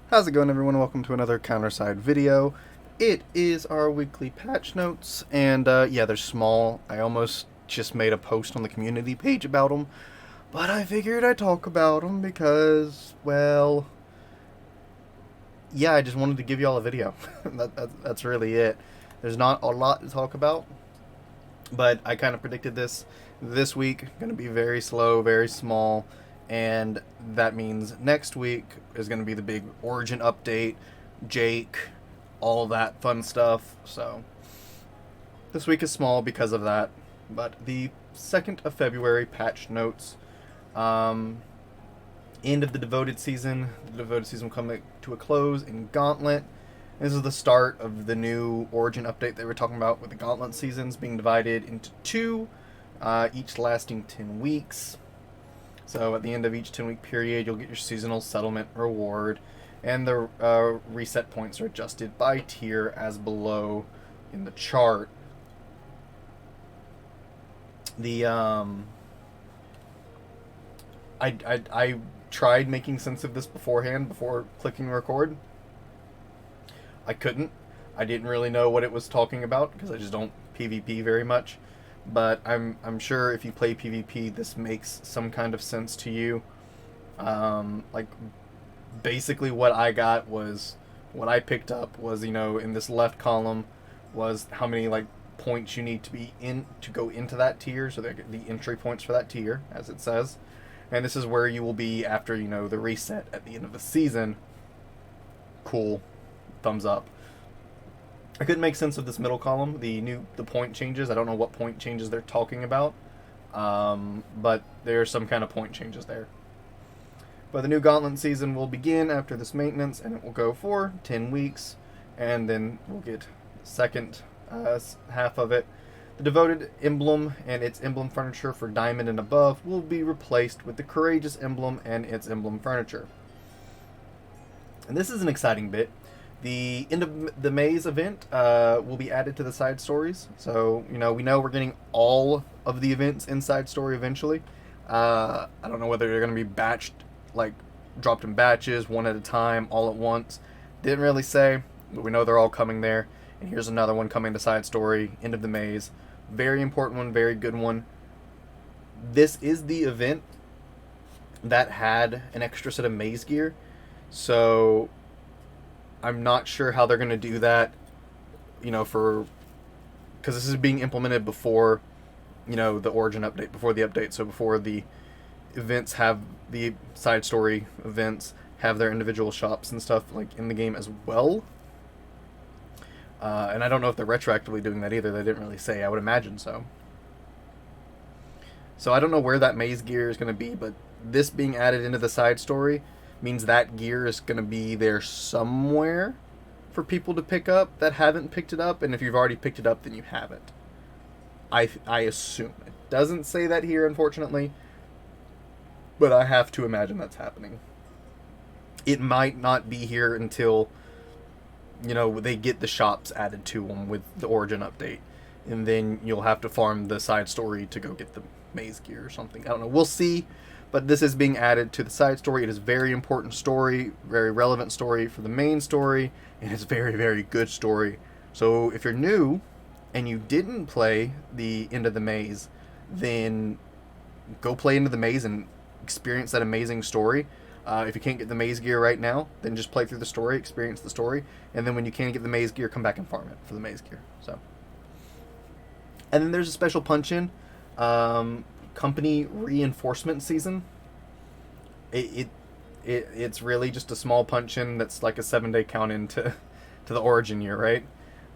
How's it going, everyone? Welcome to another Counterside video. It is our weekly patch notes, and yeah, they're small. I almost just made a post on the community page about them, but I figured I'd talk about them because, well, yeah, I just wanted to give y'all a video. That's really it. There's not a lot to talk about, but I kind of predicted this week. Going to be very slow, very small, and that means next week is going to be the big Origin update, Jake, all that fun stuff. So this week is small because of that. But the 2nd of February patch notes. End of the Devoted season. The Devoted season will come to a close in Gauntlet. This is the start of the new Origin update that we're talking about, with the Gauntlet seasons being divided into two, each lasting 10 weeks. So at the end of each 10-week period, you'll get your seasonal settlement reward, and the reset points are adjusted by tier as below in the chart. The I tried making sense of this beforehand before clicking record. I couldn't. I didn't really know what it was talking about because I just don't PvP very much. But I'm sure if you play PvP, this makes some kind of sense to you. Like, basically what I picked up was, in this left column was how many, like, points you need to be in to go into that tier, so the entry points for that tier, as it says. And this is where you will be after, the reset at the end of the season. Cool. Thumbs up. I couldn't make sense of this middle column, the point changes. I don't know what point changes they're talking about, but there's some kind of point changes there. But the new Gauntlet season will begin after this maintenance, and it will go for 10 weeks, and then we'll get the second half of it. The Devoted emblem and its emblem furniture for Diamond and above will be replaced with the Courageous emblem and its emblem furniture. And this is an exciting bit. The End of the Maze event will be added to the side stories. So, we know we're getting all of the events in side story eventually. I don't know whether they're going to be batched, like dropped in batches, one at a time, all at once. Didn't really say, but we know they're all coming there. And here's another one coming to side story, End of the Maze. Very important one, very good one. This is the event that had an extra set of maze gear. So I'm not sure how they're going to do that, because this is being implemented before, the Origin update, before the update. So before the events have, the side story events have their individual shops and stuff, like, in the game as well. And I don't know if they're retroactively doing that either. They didn't really say. I would imagine so. So I don't know where that maze gear is going to be, but this being added into the side story means that gear is going to be there somewhere for people to pick up that haven't picked it up. And if you've already picked it up, then you haven't. I assume. It doesn't say that here, unfortunately, but I have to imagine that's happening. It might not be here until they get the shops added to them with the Origin update, and then you'll have to farm the side story to go get the maze gear or something. I don't know. We'll see. But this is being added to the side story. It is a very important story, very relevant story for the main story, and it's a very, very good story. So if you're new and you didn't play the End of the Maze, then go play Into the Maze and experience that amazing story. If you can't get the maze gear right now, then just play through the story, experience the story, and then when you can get the maze gear, come back and farm it for the maze gear. So, and then there's a special punch-in, company reinforcement season. It's really just a small punch-in that's like a 7-day count into to the Origin year, right?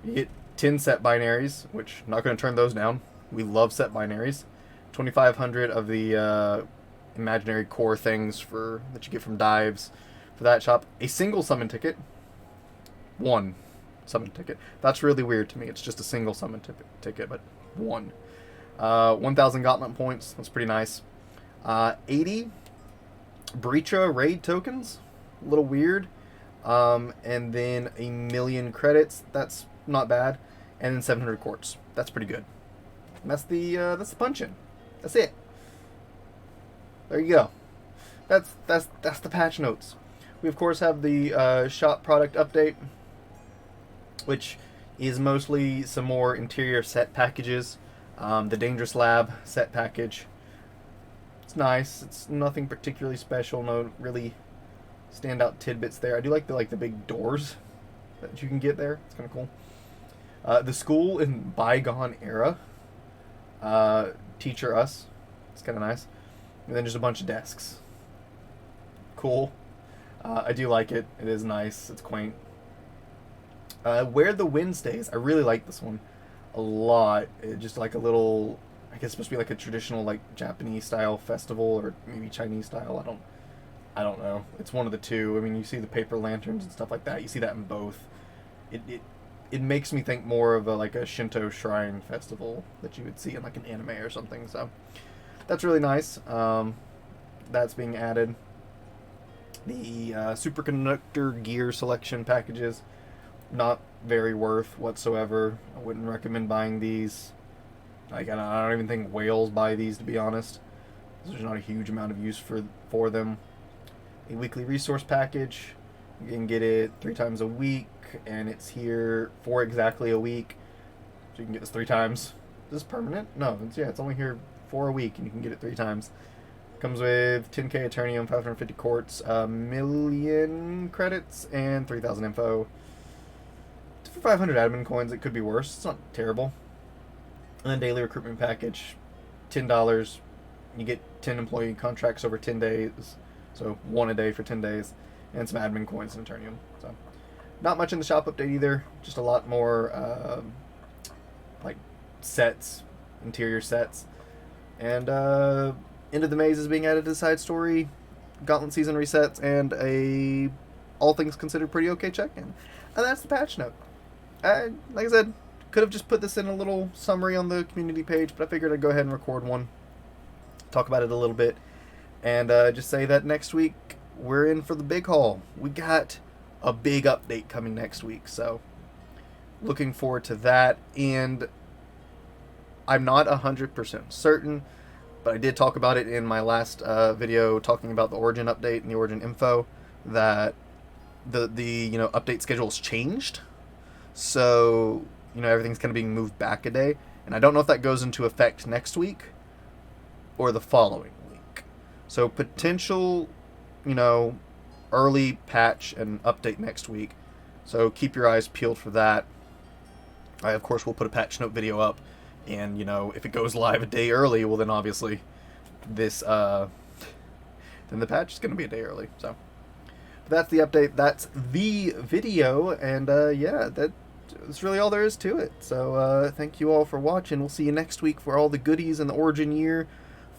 You get 10 set binaries, which I'm not going to turn those down. We love set binaries. 2,500 of the imaginary core things that you get from dives for that shop. A single summon ticket. One summon ticket. That's really weird to me. It's just a single summon ticket, but one. 1,000 Gauntlet points. That's pretty nice. 80 Breacha raid tokens. A little weird. And then 1,000,000 credits. That's not bad. And then 700 quartz. That's pretty good. And that's the punch-in. That's it. There you go. That's the patch notes. We, of course, have the shop product update, which is mostly some more interior set packages. The Dangerous Lab set package. It's nice. It's nothing particularly special. No really standout tidbits there. I do like the big doors that you can get there. It's kind of cool. The School in Bygone Era. Teacher Us. It's kind of nice. And then just a bunch of desks. Cool. I do like it. It is nice. It's quaint. Where the Wind Stays. I really like this one a lot. It just like a little, I guess it's supposed to be like a traditional like Japanese style festival or maybe Chinese style. I don't know. It's one of the two. I mean, you see the paper lanterns and stuff like that. You see that in both. It makes me think more of like a Shinto shrine festival that you would see in like an anime or something. So that's really nice. That's being added. The superconductor gear selection packages, not very worth whatsoever. I wouldn't recommend buying these. Like I don't even think whales buy these, to be honest. There's not a huge amount of use for them. A weekly resource package. You can get it 3 times a week, and it's here for exactly a week. So you can get this 3 times. Is this permanent? No, it's only here for a week, and you can get it 3 times. Comes with 10k Eternium, 550 quartz, 1,000,000 credits, and 3,000 info. For 500 admin coins, it could be worse. It's not terrible. And then daily recruitment package, $10. You get 10 employee contracts over 10 days. So 1 a day for 10 days. And some admin coins and Eternium. So not much in the shop update either. Just a lot more like sets, interior sets. And End of the Maze is being added to the side story. Gauntlet season resets and a all things considered pretty okay check-in. And that's the patch note. Like I said, could have just put this in a little summary on the community page, but I figured I'd go ahead and record one. Talk about it a little bit. And just say that next week we're in for the big haul. We got a big update coming next week, so looking forward to that. And I'm not 100% certain, but I did talk about it in my last video talking about the Origin update and the Origin info, that the update schedule's changed. So, everything's kind of being moved back a day. And I don't know if that goes into effect next week or the following week. So potential, early patch and update next week. So keep your eyes peeled for that. I, of course, will put a patch note video up. And, if it goes live a day early, well, then obviously this, then the patch is going to be a day early. So but that's the update. That's the video. And, yeah, that's really all there is to it. So thank you all for watching. We'll see you next week for all the goodies and the Origin year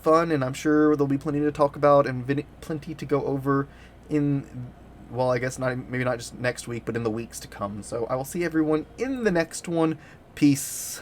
fun. And I'm sure there'll be plenty to talk about and plenty to go over in, well, I guess maybe not just next week, but in the weeks to come. So I will see everyone in the next one. Peace.